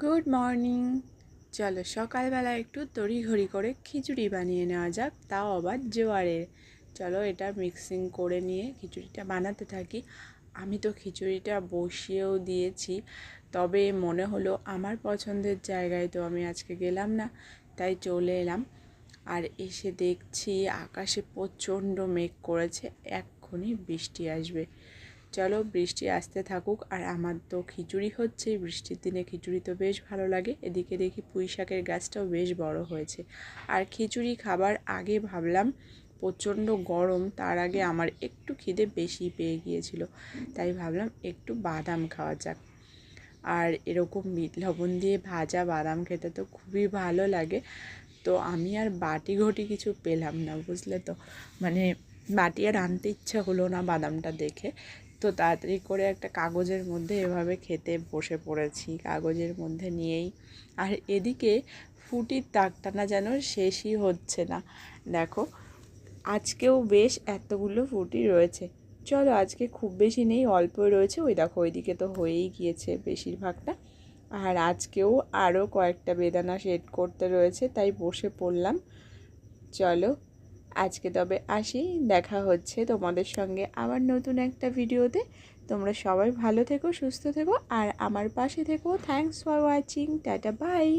Good morning. চলো সকালবেলা একটু তড়িঘড়ি করে খিচুড়ি বানিয়ে নেওয়া যাক, তাও আবার জোয়ারের। চলো এটা মিক্সিং করে নিয়ে খিচুড়িটা বানাতে থাকি। আমি তো খিচুড়িটা বসিয়েও দিয়েছি, তবে মনে হলো আমার পছন্দের জায়গায় তো আমি আজকে গেলাম না, তাই চলে এলাম। আর এসে দেখছি আকাশে প্রচণ্ড মেঘ করেছে, এক্ষুনি বৃষ্টি আসবে। চলো বৃষ্টি আসতে থাকুক, আর আমার তো খিচুড়ি হচ্ছে, বৃষ্টির দিনে খিচুড়ি তো বেশ ভালো লাগে। এদিকে দেখি পুঁই শাকের গাছটাও বেশ বড় হয়েছে। আর খিচুড়ি খাবার আগে ভাবলাম প্রচণ্ড গরম, তার আগে আমার একটু খিদে বেশি পেয়ে গিয়েছিল, তাই ভাবলাম একটু বাদাম খাওয়া যাক। আর এরকম বিট লবণ দিয়ে ভাজা বাদাম খেতে তো খুবই ভালো লাগে। তো আমি আর বাটি ঘটি কিছু পেলাম না, বুঝলে তো, মানে বাটি আর আনতে ইচ্ছা হলো না বাদামটা দেখে। তো তাড়াতাড়ি করে একটা কাগজের মধ্যে এভাবে খেতে বসে পড়েছি, কাগজের মধ্যে নিয়েই। আর এদিকে ফুটির তাকটানা যেন শেষই হচ্ছে না। দেখো আজকেও বেশ এতগুলো ফুটি রয়েছে। চলো আজকে খুব বেশি নেই, অল্পই রয়েছে। ওই দেখো ওইদিকে তো হয়েই গিয়েছে বেশিরভাগটা। আর আজকেও আরও কয়েকটা বেদানা সেট করতে রয়েছে, তাই বসে পড়লাম। চলো আজকে তবে আসি, দেখা হচ্ছে তোমাদের সঙ্গে আবার নতুন একটা ভিডিওতে। তোমরা সবাই ভালো থেকো, সুস্থ থেকো, আর আমার পাশে থেকো। Thanks for watching, tata bye.